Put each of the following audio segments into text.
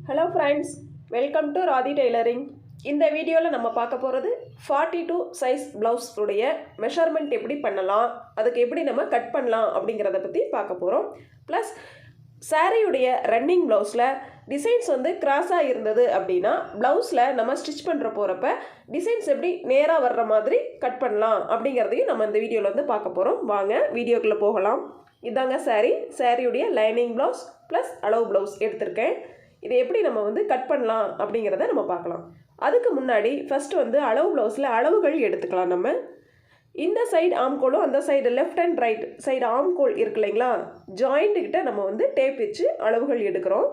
Hello friends, welcome to Radhi Tailoring. இந்த வீடியோவில் நம்ம பார்க்க போகிறது 42 சைஸ் ப்ளவுஸ் உடைய மெஷர்மெண்ட் எப்படி பண்ணலாம், அதுக்கு எப்படி நம்ம கட் பண்ணலாம் அப்படிங்கிறத பற்றி பார்க்க போகிறோம். ப்ளஸ் சாரியுடைய ரன்னிங் ப்ளவுஸில் டிசைன்ஸ் வந்து கிராஸாக இருந்தது அப்படின்னா ப்ளவுஸில் நம்ம ஸ்டிச் பண்ணுற போகிறப்ப டிசைன்ஸ் எப்படி நேராக வர்ற மாதிரி கட் பண்ணலாம் அப்படிங்கிறதையும் நம்ம இந்த வீடியோவில் வந்து பார்க்க போகிறோம். வாங்க வீடியோக்குள்ளே போகலாம். இதாங்க சாரியுடைய லைனிங் ப்ளவுஸ் ப்ளஸ் அளவு ப்ளவுஸ் எடுத்திருக்கேன். இதை எப்படி நம்ம வந்து கட் பண்ணலாம் அப்படிங்கிறத நம்ம பார்க்கலாம். அதுக்கு முன்னாடி ஃபஸ்ட்டு வந்து அளவு ப்ளவுஸில் அளவுகள் எடுத்துக்கலாம். நம்ம இந்த சைடு ஆம்கோலும் அந்த side left and right side ஆம்கோல் இருக்கு இல்லைங்களா, ஜாயிண்ட்டுக்கிட்ட நம்ம வந்து டேப் வச்சு அளவுகள் எடுக்கிறோம்.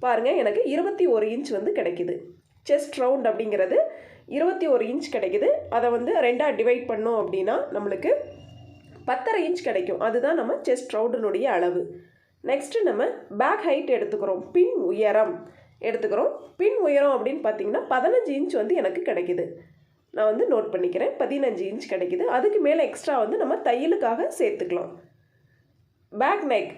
பாருங்கள், எனக்கு 21 இன்ச் வந்து கிடைக்குது. செஸ்ட் ரவுண்ட் அப்படிங்கிறது 21 இன்ச் கிடைக்குது. அதை வந்து ரெண்டாக டிவைட் பண்ணோம் அப்படின்னா நம்மளுக்கு 10.5 இன்ச் கிடைக்கும். அதுதான் நம்ம செஸ்ட் ரவுண்டினுடைய அளவு. நெக்ஸ்ட்டு நம்ம பேக் ஹைட் எடுத்துக்கிறோம், பின் உயரம் எடுத்துக்கிறோம். பின் உயரம் அப்படின்னு பார்த்தீங்கன்னா 15 இன்ச் வந்து எனக்கு கிடைக்குது. நான் வந்து நோட் பண்ணிக்கிறேன், 15 இன்ச் கிடைக்குது. அதுக்கு மேலே எக்ஸ்ட்ரா வந்து நம்ம தையலுக்காக சேர்த்துக்கலாம். பேக் நெக்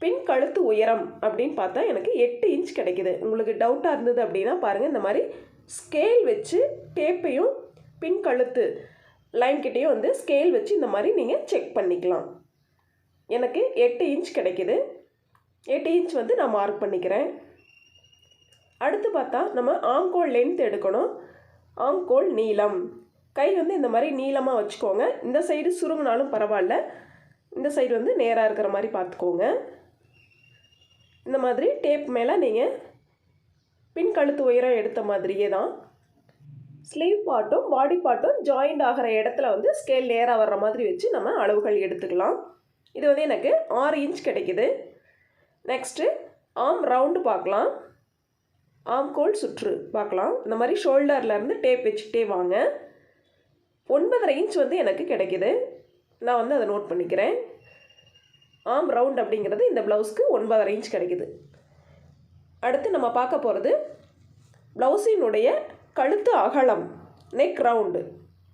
பின் கழுத்து உயரம் அப்படின்னு பார்த்தா எனக்கு 8 இன்ச் கிடைக்குது. உங்களுக்கு டவுட்டாக இருந்தது அப்படின்னா பாருங்கள், இந்த மாதிரி ஸ்கேல் வச்சு டேப்பையும் பின் கழுத்து லைன்கிட்டையும் வந்து ஸ்கேல் வச்சு இந்த மாதிரி நீங்கள் செக் பண்ணிக்கலாம். எனக்கு 8 இன்ச் கிடைக்குது. 8 இன்ச் வந்து நான் மார்க் பண்ணிக்கிறேன். அடுத்து பார்த்தா நம்ம ஆம்கோல் லென்த் எடுக்கணும். ஆம்கோல் நீளம், கை வந்து இந்த மாதிரி நீளமாக வச்சுக்கோங்க. இந்த சைடு சுருங்கினாலும் பரவாயில்ல, இந்த சைடு வந்து நேராக இருக்கிற மாதிரி பார்த்துக்கோங்க. இந்த மாதிரி டேப் மேலே நீங்கள் பின் கழுத்து உயரம் எடுத்த மாதிரியே தான் ஸ்லீவ் பார்ட்டும் பாடி பார்ட்டும் ஜாயிண்ட் ஆகிற இடத்துல வந்து ஸ்கேல் நேராக வர்ற மாதிரி வச்சு நம்ம அளவுகள் எடுத்துக்கலாம். இது வந்து எனக்கு 6 இன்ச் கிடைக்குது. நெக்ஸ்ட்டு ஆம் ரவுண்டு பார்க்கலாம், ஆம்கோல் சுற்று பார்க்கலாம். இந்த மாதிரி ஷோல்டர்லேருந்து டேப் வச்சுக்கிட்டே வாங்க. 9.5 இன்ச் வந்து எனக்கு கிடைக்குது. நான் வந்து அதை நோட் பண்ணிக்கிறேன். ஆம் ரவுண்ட் அப்படிங்கிறது இந்த ப்ளவுஸ்க்கு 9.5 இன்ச் கிடைக்குது. அடுத்து நம்ம பார்க்க போகிறது ப்ளவுஸினுடைய கழுத்து அகலம், நெக் ரவுண்டு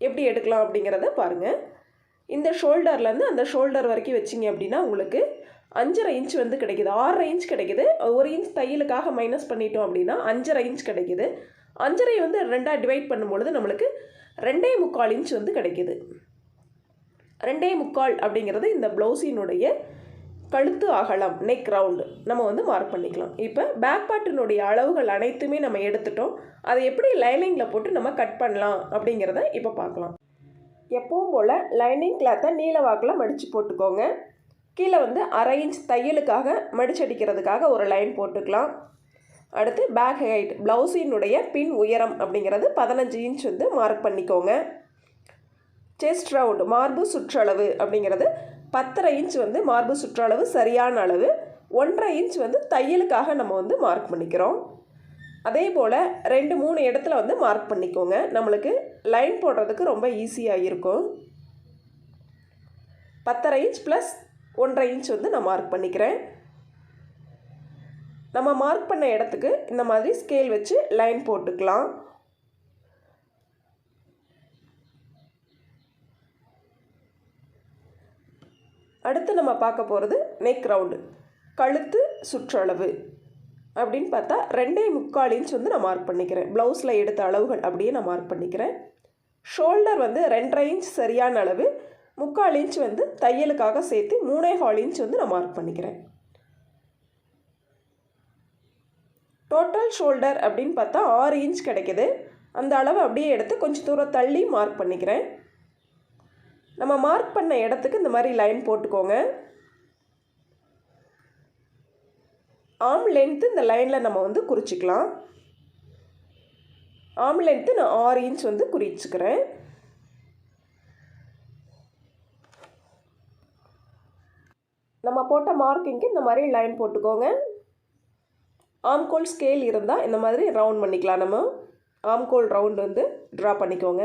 எப்படி எடுக்கலாம் அப்படிங்கிறத பாருங்கள். இந்த ஷோல்டர்லேருந்து அந்த ஷோல்டர் வரைக்கும் வச்சிங்க அப்படின்னா உங்களுக்கு 5.5 இன்ச் வந்து கிடைக்குது. 6.5 இன்ச் கிடைக்குது. 1 இன்ச் தையலுக்காக மைனஸ் பண்ணிட்டோம் அப்படின்னா 5.5 இன்ச் கிடைக்குது. 5.5 வந்து ரெண்டாக டிவைட் பண்ணும்பொழுது நம்மளுக்கு 2.25 இன்ச் வந்து கிடைக்குது. 2.25 அப்படிங்கிறது இந்த ப்ளவுஸினுடைய கழுத்து அகலம், நெக் ரவுண்டு நம்ம வந்து மார்க் பண்ணிக்கலாம். இப்போ பேக் பார்ட்டினுடைய அளவுகள் அனைத்துமே நம்ம எடுத்துட்டோம். அதை எப்படி லைனிங்கில் போட்டு நம்ம கட் பண்ணலாம் அப்படிங்கிறத இப்போ பார்க்கலாம். எப்பவும் போல் லைனிங் கிளாத்தை நீல வாக்கில் மடித்து போட்டுக்கோங்க. கீழே வந்து 1/2 இன்ச் தையலுக்காக மடிச்சடிக்கிறதுக்காக ஒரு லைன் போட்டுக்கலாம். அடுத்து பேக் ஹைட் ப்ளவுஸினுடைய பின் உயரம் அப்படிங்கிறது 15 இன்ச் வந்து மார்க் பண்ணிக்கோங்க. செஸ்ட் ரவுண்டு மார்பு சுற்றளவு அப்படிங்கிறது 10.5 இன்ச் வந்து மார்பு சுற்றளவு சரியான அளவு. 1.5 இன்ச் வந்து தையலுக்காக நம்ம வந்து மார்க் பண்ணிக்கிறோம். அதே போல் 2-3 இடத்துல வந்து மார்க் பண்ணிக்கோங்க. நம்மளுக்கு லைன் போடுறதுக்கு ரொம்ப ஈஸியாக இருக்கும். 10.5 இன்ச் ப்ளஸ் 1.5 இன்ச் வந்து நான் மார்க் பண்ணிக்கிறேன். நம்ம மார்க் பண்ண இடத்துக்கு இந்த மாதிரி ஸ்கேல் வச்சு லைன் போட்டுக்கலாம். அடுத்து நம்ம பார்க்க போகிறது நெக் ரவுண்டு, கழுத்து சுற்றளவு அப்படின்னு பார்த்தா 2.25 இன்ச் வந்து நான் மார்க் பண்ணிக்கிறேன். ப்ளவுஸில் எடுத்த அளவுகள் அப்படியே நான் மார்க் பண்ணிக்கிறேன். ஷோல்டர் வந்து 2.5 இன்ச் சரியான அளவு. 3/4 இன்ச் வந்து தையலுக்காக சேர்த்து 3.25 இன்ச் வந்து நான் மார்க் பண்ணிக்கிறேன். டோட்டல் ஷோல்டர் அப்படின்னு பார்த்தா 6 இன்ச் கிடைக்குது. அந்த அளவு அப்படியே எடுத்து கொஞ்சம் தூரம் தள்ளி மார்க் பண்ணிக்கிறேன். நம்ம மார்க் பண்ண இடத்துக்கு இந்த மாதிரி லைன் போட்டுக்கோங்க. ஆம் லென்த்து இந்த லைனில் நம்ம வந்து குறிச்சிக்கலாம். ஆம் லென்த்து நான் 6 இன்ச் வந்து குறிச்சிக்கிறேன். நம்ம போட்ட மார்க்கிங்க்கு இந்த மாதிரி லைன் போட்டுக்கோங்க. ஆம்கோல் ஸ்கேல் இருந்தால் இந்த மாதிரி ரவுண்ட் பண்ணிக்கலாம். நம்ம ஆம்கோல் ரவுண்ட் வந்து ட்ரா பண்ணிக்கோங்க.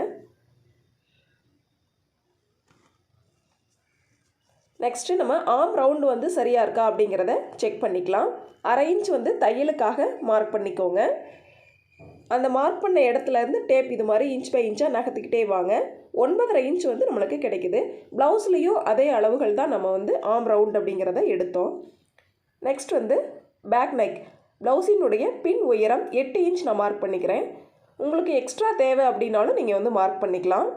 நெக்ஸ்ட்டு நம்ம ஆம் ரவுண்டு வந்து சரியாக இருக்கா அப்படிங்கிறத செக் பண்ணிக்கலாம். 1/2 இன்ச் வந்து தையலுக்காக மார்க் பண்ணிக்கோங்க. அந்த மார்க் பண்ண இடத்துலேருந்து டேப் இது மாதிரி இன்ச் பை இன்ச்சாக நகர்த்திக்கிட்டே வாங்க. 9.5 இன்ச் வந்து நம்மளுக்கு கிடைக்குது. ப்ளவுஸ்லேயும் அதே அளவுகள் தான் நம்ம வந்து ஆம் ரவுண்ட் அப்படிங்கிறத எடுத்தோம். நெக்ஸ்ட் வந்து பேக் நெக் ப்ளவுஸினுடைய பின் உயரம் 8 இன்ச் நான் மார்க் பண்ணிக்கிறேன். உங்களுக்கு எக்ஸ்ட்ரா தேவை அப்படின்னாலும் நீங்கள் வந்து மார்க் பண்ணிக்கலாம்.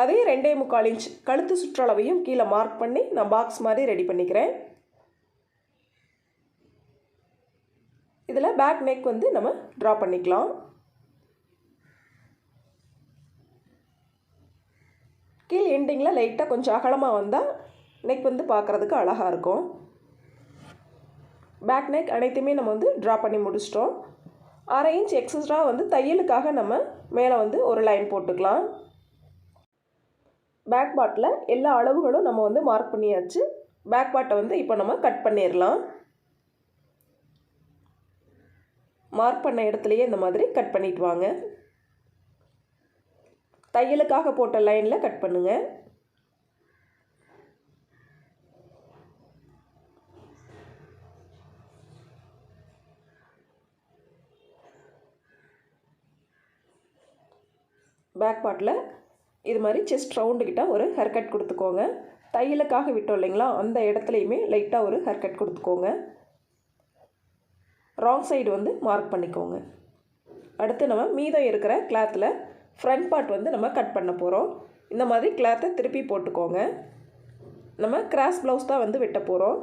அதே 2.25 இன்ச் கழுத்து சுற்றளவையும் கீழே மார்க் பண்ணி நான் பாக்ஸ் மாதிரி ரெடி பண்ணிக்கிறேன். இதில் பேக் நெக் வந்து நம்ம ட்ரா பண்ணிக்கலாம். கீழ் எண்டிங்கில் லைட்டாக கொஞ்சம் அகலமாக வந்தால் நெக் வந்து பார்க்குறதுக்கு அழகாக இருக்கும். பேக் நெக் அனைத்துமே நம்ம வந்து ட்ரா பண்ணி முடிச்சிட்டோம். 1/2 இன்ச் எக்ஸஸ்ட்ரா வந்து தையலுக்காக நம்ம மேலே வந்து ஒரு லைன் போட்டுக்கலாம். பேக் பார்ட்டில் எல்லா அளவுகளும் நம்ம வந்து மார்க் பண்ணியாச்சு. பேக் பார்ட்டை வந்து இப்போ நம்ம கட் பண்ணிடலாம். மார்க் பண்ண இடத்துலையே இந்த மாதிரி கட் பண்ணிட்டு வாங்க. தையலுக்காக போட்ட லைனில் கட் பண்ணுங்கள். பேக் பார்ட்டில் இது மாதிரி செஸ்ட் ரவுண்டுக்கிட்ட ஒரு ஹேர் கட் கொடுத்துக்கோங்க. தையலுக்காக விட்டோம் இல்லைங்களா, அந்த இடத்துலையுமே லைட்டாக ஒரு ஹேர் கட் கொடுத்துக்கோங்க. ராங் சைடு வந்து மார்க் பண்ணிக்கோங்க. அடுத்து நம்ம மீதம் இருக்கிற கிளாத்தில் ஃப்ரண்ட் பார்ட் வந்து நம்ம கட் பண்ண போகிறோம். இந்த மாதிரி கிளாத்தை திருப்பி போட்டுக்கோங்க. நம்ம கிராஸ் ப்ளவுஸ் தான் வந்து வெட்ட போகிறோம்.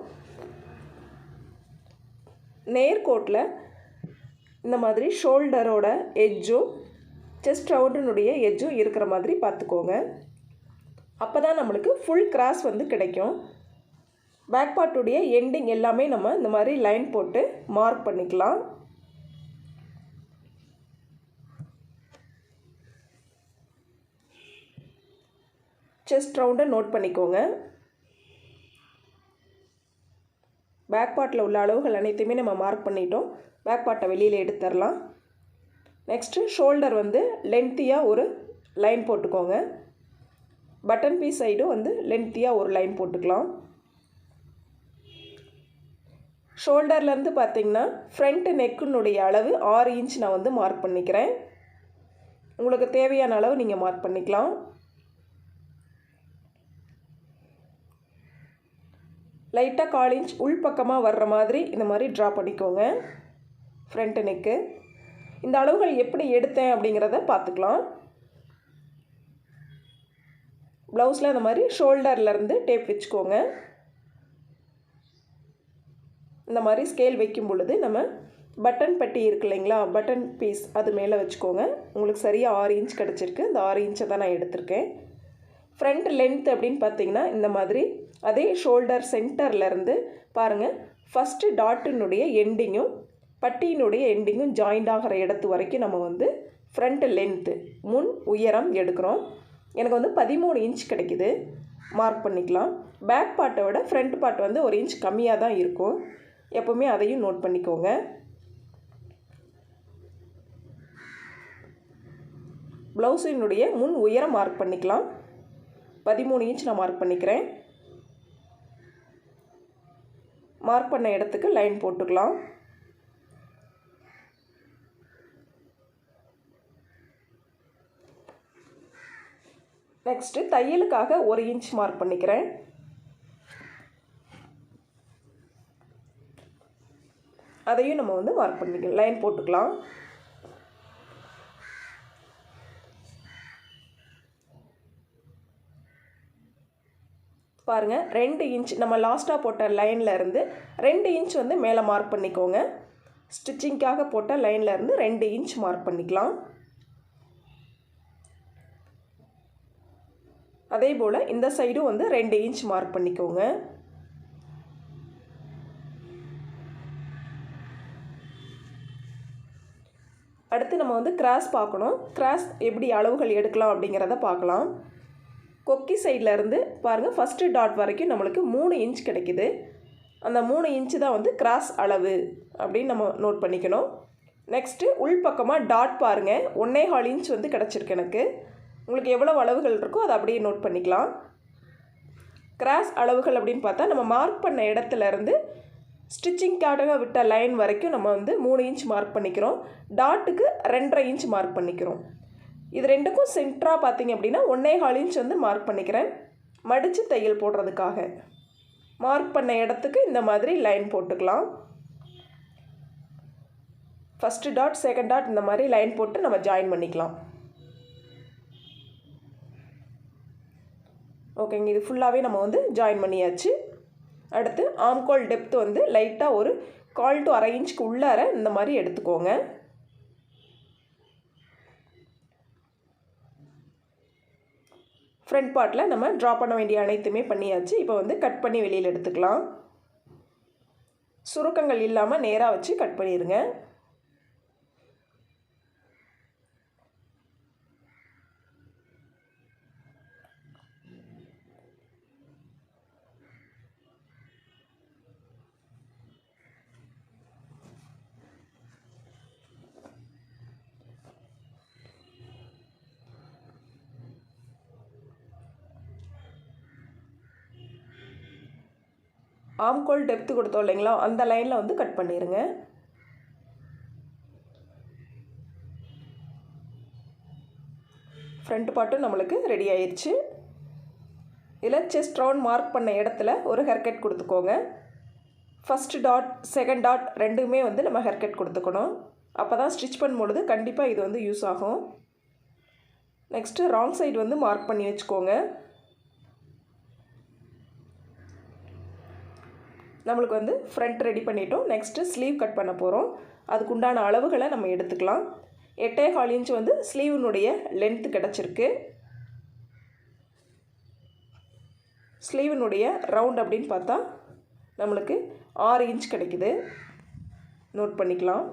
நேர்கோட்டில் இந்த மாதிரி ஷோல்டரோட எட்ஜும் செஸ்ட் ரவுண்டினுடைய எட்ஜும் இருக்கிற மாதிரி பார்த்துக்கோங்க. அப்போ தான் நம்மளுக்கு ஃபுல் கிராஸ் வந்து கிடைக்கும். பேக் பார்ட்டுடைய எண்டிங் எல்லாமே நம்ம இந்த மாதிரி லைன் போட்டு மார்க் பண்ணிக்கலாம். செஸ்ட் ரவுண்டை நோட் பண்ணிக்கோங்க. பேக் பார்ட்டில் உள்ள அளவுகள் அனைத்தையுமே நம்ம மார்க் பண்ணிட்டோம். பேக் பார்ட்டை வெளியில் எடுத்துடலாம். நெக்ஸ்ட்டு ஷோல்டர் வந்து லென்த்தியாக ஒரு லைன் போட்டுக்கோங்க. பட்டன் பீஸ் சைடும் வந்து லென்த்தியாக ஒரு லைன் போட்டுக்கலாம். ஷோல்டர்லேருந்து பார்த்திங்கன்னா ஃப்ரண்ட் நெக்குனுடைய அளவு 6 இன்ச் நான் வந்து மார்க் பண்ணிக்கிறேன். உங்களுக்கு தேவையான அளவு நீங்கள் மார்க் பண்ணிக்கலாம். லைட்டாக 1/4 இன்ச் உள் பக்கமாக வர்ற மாதிரி இந்த மாதிரி ட்ரா பண்ணிக்கோங்க ஃப்ரண்ட் நெக்கு. இந்த அளவுகள் எப்படி எடுத்தேன் அப்படிங்கிறத பார்த்துக்கலாம். ப்ளவுஸில் இந்த மாதிரி ஷோல்டர்லேருந்து டேப் வச்சுக்கோங்க. இந்த மாதிரி ஸ்கேல் வைக்கும் பொழுது நம்ம பட்டன் பட்டி இருக்கு இல்லைங்களா, பட்டன் பீஸ் அது மேலே வச்சுக்கோங்க. உங்களுக்கு சரியாக 6 இன்ச் கிடச்சிருக்கு. இந்த 6 இன்ச்சை தான் நான் எடுத்திருக்கேன். ஃப்ரண்ட் லென்த் அப்படின்னு பார்த்தீங்கன்னா இந்த மாதிரி அதே ஷோல்டர் சென்டர்லேருந்து பாருங்கள், ஃபஸ்ட்டு டாட்டினுடைய எண்டிங்கும் பட்டியினுடைய எண்டிங்கும் ஜாயிண்ட் ஆகிற இடத்து வரைக்கும் நம்ம வந்து ஃப்ரண்ட் லென்த்து முன் உயரம் எடுக்கிறோம். எனக்கு வந்து 13 இன்ச் கிடைக்குது. மார்க் பண்ணிக்கலாம். பேக் பார்ட்டை விட ஃப்ரண்ட் பார்ட் வந்து 1 இன்ச் கம்மியாக தான் இருக்கும். எப்போவுமே அதையும் நோட் பண்ணிக்கோங்க. ப்ளவுஸினுடைய முன் உயரம் மார்க் பண்ணிக்கலாம். 13 இன்ச் நான் மார்க் பண்ணிக்கிறேன். மார்க் பண்ண இடத்துக்கு லைன் போட்டுக்கலாம். நெக்ஸ்ட்டு தையலுக்காக 1 இன்ச் மார்க் பண்ணிக்கிறேன். அதையும் நம்ம வந்து மார்க் பண்ணிக்கலாம், லைன் போட்டுக்கலாம். பாருங்கள், 2 இன்ச் நம்ம லாஸ்ட்டாக போட்ட லைனில் இருந்து 2 இன்ச் வந்து மேலே மார்க் பண்ணிக்கோங்க. ஸ்டிச்சிங்காக போட்ட லைனில் இருந்து 2 இன்ச் மார்க் பண்ணிக்கலாம். அதே போல் இந்த சைடும் வந்து 2 இன்ச் மார்க் பண்ணிக்கோங்க. அடுத்து நம்ம வந்து கிராஸ் பார்க்கணும். கிராஸ் எப்படி அளவுகள் எடுக்கலாம் அப்படிங்கிறத பார்க்கலாம். கொக்கி சைடில் இருந்து பாருங்கள், ஃபஸ்ட்டு டாட் வரைக்கும் நம்மளுக்கு 3 இன்ச் கிடைக்குது. அந்த 3 இன்ச்சு தான் வந்து கிராஸ் அளவு அப்படின்னு நம்ம நோட் பண்ணிக்கணும். நெக்ஸ்ட்டு உள் பக்கமாக டாட் பாருங்கள், 1.25 இன்ச் வந்து கிடச்சிருக்கு எனக்கு. உங்களுக்கு எவ்வளோ அளவுகள் இருக்கோ அதை அப்படியே நோட் பண்ணிக்கலாம். கிராஸ் அளவுகள் அப்படின்னு பார்த்தா நம்ம மார்க் பண்ண இடத்துலேருந்து ஸ்டிச்சிங்காக விட்ட லைன் வரைக்கும் நம்ம வந்து 3 இன்ச் மார்க் பண்ணிக்கிறோம். டாட்டுக்கு 2.5 இன்ச் மார்க் பண்ணிக்கிறோம். இது ரெண்டுக்கும் சென்டராக பார்த்திங்க அப்படின்னா 1.25 இன்ச் வந்து மார்க் பண்ணிக்கிறேன், மடித்து தையல் போடுறதுக்காக. மார்க் பண்ண இடத்துக்கு இந்த மாதிரி லைன் போட்டுக்கலாம். ஃபஸ்ட்டு டாட் செகண்ட் டாட் இந்த மாதிரி லைன் போட்டு நம்ம ஜாயின் பண்ணிக்கலாம். ஓகேங்க, இது ஃபுல்லாகவே நம்ம வந்து ஜாயின் பண்ணியாச்சு. அடுத்து ஆம்கோல் டெப்த் வந்து லைட்டாக ஒரு 1/4 to 1/2 இன்ச்சுக்கு உள்ளார இந்த மாதிரி எடுத்துக்கோங்க. ஃப்ரண்ட் பார்ட்டில் நம்ம ட்ரா பண்ண வேண்டிய அனைத்துமே பண்ணியாச்சு. இப்போ வந்து கட் பண்ணி வெளியில் எடுத்துக்கலாம். சுருக்கங்கள் இல்லாமல் நேராக வச்சு கட் பண்ணிடுங்க. ஆம்கோல் டெப்த்து கொடுத்தோம் இல்லைங்களா, அந்த லைனில் வந்து கட் பண்ணிடுங்க. ஃப்ரண்ட் பார்ட்டும் நம்மளுக்கு ரெடி ஆயிடுச்சு. இதில் செஸ்ட் ரவுண்ட் மார்க் பண்ண இடத்துல ஒரு ஹேர்கட் கொடுத்துக்கோங்க. ஃபஸ்ட்டு டாட் செகண்ட் டாட் ரெண்டுமே வந்து நம்ம ஹேர்கட் கொடுத்துக்கணும். அப்போ தான் ஸ்டிச் பண்ணும்பொழுது கண்டிப்பாக இது வந்து யூஸ் ஆகும். நெக்ஸ்ட்டு ராங் சைடு வந்து மார்க் பண்ணி வச்சுக்கோங்க. நம்மளுக்கு வந்து ஃப்ரண்ட் ரெடி பண்ணிட்டோம். நெக்ஸ்ட்டு ஸ்லீவ் கட் பண்ண போகிறோம். அதுக்குண்டான அளவுகளை நம்ம எடுத்துக்கலாம். 8.25 இன்ச் வந்து ஸ்லீவினுடைய லென்த்து கிடச்சிருக்கு. ஸ்லீவினுடைய ரவுண்ட் அப்படின்னு பார்த்தா நம்மளுக்கு 6 இன்ச் கிடைக்குது. நோட் பண்ணிக்கலாம்.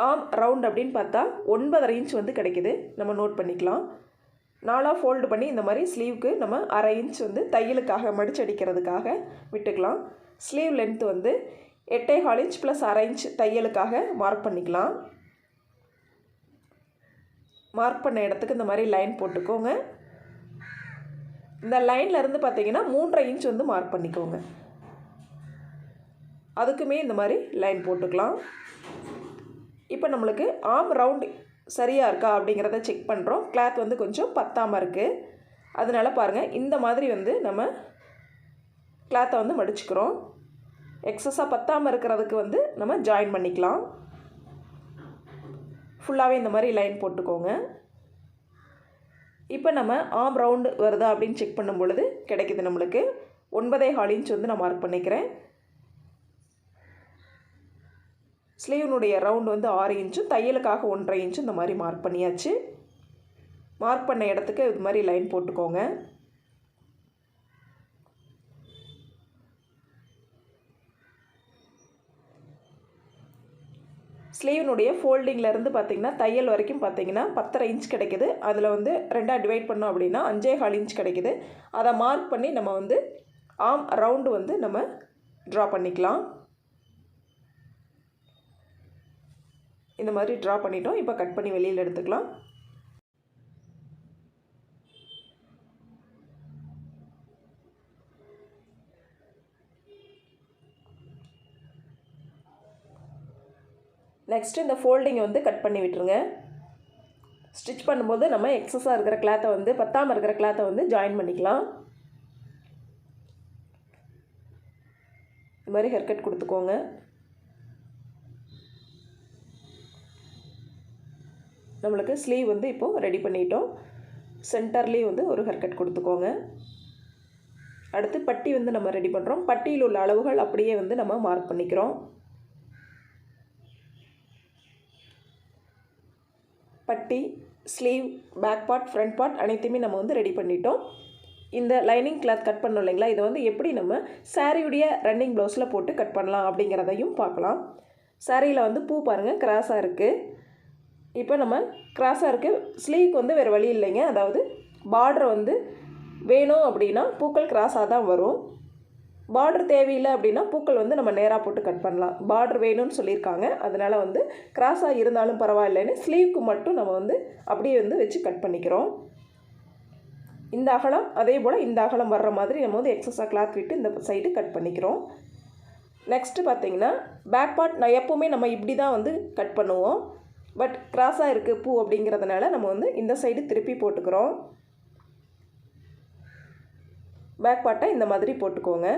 ஆம் ரவுண்ட் அப்படின்னு பார்த்தா 9.5 இன்ச் வந்து கிடைக்குது. நம்ம நோட் பண்ணிக்கலாம். 4 ஃபோல்டு பண்ணி இந்த மாதிரி ஸ்லீவுக்கு நம்ம 1/2 இன்ச் வந்து தையலுக்காக மடிச்சடிக்கிறதுக்காக விட்டுக்கலாம். ஸ்லீவ் லென்த் வந்து 8.25 இன்ச் ப்ளஸ் 1/2 இன்ச் தையலுக்காக மார்க் பண்ணிக்கலாம். மார்க் பண்ண இடத்துக்கு இந்த மாதிரி லைன் போட்டுக்கோங்க. இந்த லைனில் இருந்து பார்த்தீங்கன்னா 3.5 இன்ச் வந்து மார்க் பண்ணிக்கோங்க. அதுக்குமே இந்த மாதிரி லைன் போட்டுக்கலாம். இப்போ நம்மளுக்கு ஆம் ரவுண்ட் சரியாக இருக்கா அப்படிங்கிறத செக் பண்ணுறோம். கிளாத் வந்து கொஞ்சம் பத்தாமல் இருக்குது. அதனால் பாருங்கள், இந்த மாதிரி வந்து நம்ம கிளாத்தை வந்து மடிச்சுக்கிறோம். எக்ஸஸாக பத்தாமல் இருக்கிறதுக்கு வந்து நம்ம ஜாயின் பண்ணிக்கலாம். ஃபுல்லாகவே இந்த மாதிரி லைன் போட்டுக்கோங்க. இப்போ நம்ம ஆம் ரவுண்டு வருதா அப்படின்னு செக் பண்ணும் பொழுது கிடைக்குது நம்மளுக்கு 9.25 இன்ச் வந்து நான் மார்க் பண்ணிக்கிறேன். ஸ்லீவனுடைய ரவுண்டு வந்து 6 இன்ச்சும் தையலுக்காக 1.5 இன்ச்சும் இந்த மாதிரி மார்க் பண்ணியாச்சு. மார்க் பண்ண இடத்துக்கு இது மாதிரி லைன் போட்டுக்கோங்க. ஸ்லீவனுடைய ஃபோல்டிங்லேருந்து பார்த்திங்கன்னா தையல் வரைக்கும் பார்த்திங்கன்னா 10.5 இன்ச் கிடைக்குது. அதில் வந்து 2ஆக டிவைட் பண்ணோம் அப்படின்னா 5.25 இன்ச் கிடைக்குது. அதை மார்க் பண்ணி நம்ம வந்து ஆம் ரவுண்டு வந்து நம்ம ட்ரா பண்ணிக்கலாம். இந்த மாதிரி ட்ரா பண்ணிட்டோம். இப்போ கட் பண்ணி வெளியில் எடுத்துக்கலாம். நெக்ஸ்ட்டு இந்த ஃபோல்டிங்கை வந்து கட் பண்ணி விட்டுருங்க. ஸ்டிச் பண்ணும்போது நம்ம எக்ஸஸாக இருக்கிற கிளாத்தை வந்து பத்தாமல் இருக்கிற கிளாத்தை வந்து ஜாயின் பண்ணிக்கலாம். இந்த மாதிரி ஹேர்கட் கொடுத்துக்கோங்க. நம்மளுக்கு ஸ்லீவ் வந்து இப்போது ரெடி பண்ணிட்டோம். சென்டர்லேயும் வந்து ஒரு ஹேர்கட் கொடுத்துக்கோங்க. அடுத்து பட்டி வந்து நம்ம ரெடி பண்ணுறோம். பட்டியில் உள்ள அளவுகள் அப்படியே வந்து நம்ம மார்க் பண்ணிக்கிறோம். பட்டி, sleeve, back part, front part அனைத்தையுமே நம்ம வந்து ரெடி பண்ணிட்டோம். இந்த லைனிங் கிளாத் கட் பண்ணோம் இல்லைங்களா, இதை வந்து எப்படி நம்ம சாரியுடைய ரன்னிங் ப்ளவுஸில் போட்டு கட் பண்ணலாம் அப்படிங்கிறதையும் பார்க்கலாம். சாரியில் வந்து பூ பாருங்கள் கிராஸாக இருக்குது. இப்போ நம்ம கிராஸாக இருக்குது. ஸ்லீவ்க்கு வந்து வேறு வழி இல்லைங்க. அதாவது பார்டர் வந்து வேணும் அப்படின்னா பூக்கள் கிராஸாக தான் வரும். பார்டர் தேவையில்லை அப்படின்னா பூக்கள் வந்து நம்ம நேராக போட்டு கட் பண்ணலாம். பார்டர் வேணும்னு சொல்லியிருக்காங்க, அதனால் வந்து கிராஸாக இருந்தாலும் பரவாயில்லைன்னு ஸ்லீவ்க்கு மட்டும் நம்ம வந்து அப்படியே வந்து வச்சு கட் பண்ணிக்கிறோம். இந்த அகலம் அதே போல் இந்த அகலம் வர்ற மாதிரி நம்ம வந்து எக்ஸஸாக கிளாத் விட்டு இந்த சைடு கட் பண்ணிக்கிறோம். நெக்ஸ்ட்டு பார்த்திங்கன்னா பேக் பார்ட் நான் எப்போவுமே நம்ம இப்படி தான் வந்து கட் பண்ணுவோம். பட் கிராஸாக இருக்குது பூ அப்படிங்கிறதுனால நம்ம வந்து இந்த சைடு திருப்பி போட்டுக்கிறோம். பேக் பார்ட்டை இந்த மாதிரி போட்டுக்கோங்க.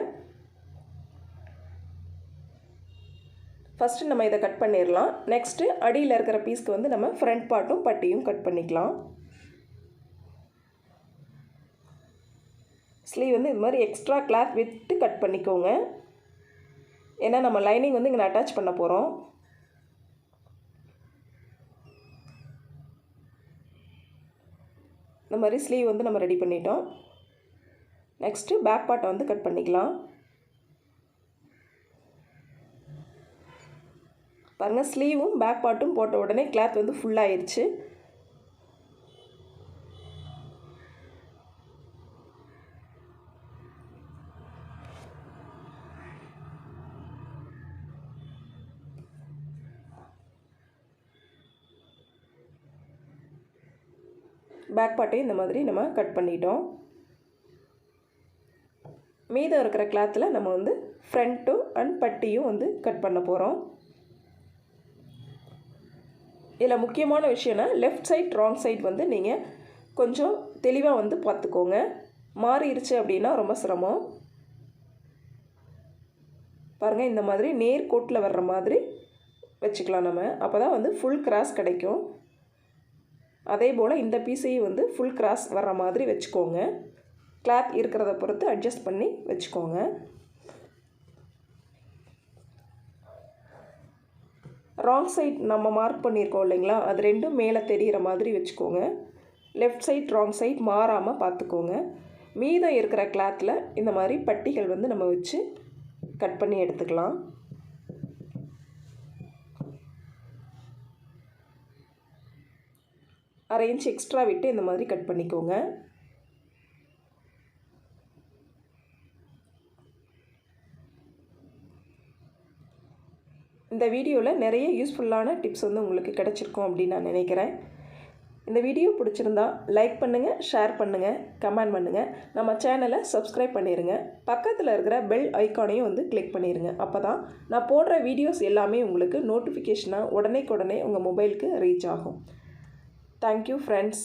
ஃபஸ்ட்டு நம்ம இதை கட் பண்ணிடலாம். நெக்ஸ்ட்டு அடியில் இருக்கிற பீஸ்க்கு வந்து நம்ம ஃப்ரண்ட் பார்ட்டும் பட்டியும் கட் பண்ணிக்கலாம். ஸ்லீவ் வந்து இது மாதிரி எக்ஸ்ட்ரா கிளாத் விட்டு கட் பண்ணிக்கோங்க. ஏன்னா நம்ம லைனிங் வந்து இங்கே அட்டாச் பண்ண போகிறோம். இந்த மாதிரி ஸ்லீவ் வந்து நம்ம ரெடி பண்ணிட்டோம். நெக்ஸ்ட்டு பேக் பார்ட்டை வந்து கட் பண்ணிக்கலாம். பாருங்கள், ஸ்லீவும் பேக் பார்ட்டும் போட்ட உடனே கிளாத் வந்து ஃபுல்லாகிடுச்சு. பேக் பார்ட்டையும் இந்த மாதிரி நம்ம கட் பண்ணிட்டோம். மீதம் இருக்கிற கிளாத்தில் நம்ம வந்து ஃப்ரண்ட்டும் அண்ட் பட்டியும் வந்து கட் பண்ண போகிறோம். இதில் முக்கியமான விஷயம்னா லெஃப்ட் சைட் ராங் சைட் வந்து நீங்கள் கொஞ்சம் தெளிவாக வந்து பார்த்துக்கோங்க. மாறிடுச்சு அப்படின்னா ரொம்ப சிரமம். பாருங்கள், இந்த மாதிரி நேர் கோட்டில் வர்ற மாதிரி வச்சுக்கலாம் நம்ம. அப்போ தான் வந்து ஃபுல் கிராஸ் கிடைக்கும். அதே போல் இந்த பீஸையும் வந்து ஃபுல் கிராஸ் வர்ற மாதிரி வச்சுக்கோங்க. கிளாத் இருக்கிறத பொறுத்து அட்ஜஸ்ட் பண்ணி வச்சுக்கோங்க. ராங் சைட் நம்ம மார்க் பண்ணியிருக்கோம் இல்லைங்களா, அது ரெண்டும் மேலே தெரிகிற மாதிரி வச்சுக்கோங்க. லெஃப்ட் சைட் ராங் சைட் மாறாமல் பார்த்துக்கோங்க. மீதம் இருக்கிற கிளாத்தில் இந்த மாதிரி பட்டிகள் வந்து நம்ம வச்சு கட் பண்ணி எடுத்துக்கலாம். அரை இன்ச் எக்ஸ்ட்ரா விட்டு இந்த மாதிரி கட் பண்ணிக்கோங்க. இந்த வீடியோவில் நிறைய யூஸ்ஃபுல்லான டிப்ஸ் வந்து உங்களுக்கு கிடச்சிருக்கும் அப்படின்னு நான் நினைக்கிறேன். இந்த வீடியோ பிடிச்சிருந்தா லைக் பண்ணுங்கள், ஷேர் பண்ணுங்கள், கமெண்ட் பண்ணுங்கள். நம்ம சேனலை சப்ஸ்கிரைப் பண்ணிடுங்க. பக்கத்தில் இருக்கிற பெல் ஐக்கானையும் வந்து கிளிக் பண்ணிடுங்க. அப்போ தான் நான் போடுற வீடியோஸ் எல்லாமே உங்களுக்கு நோட்டிஃபிகேஷனாக உடனே உங்கள் மொபைலுக்கு ரீச் ஆகும். Thank you friends.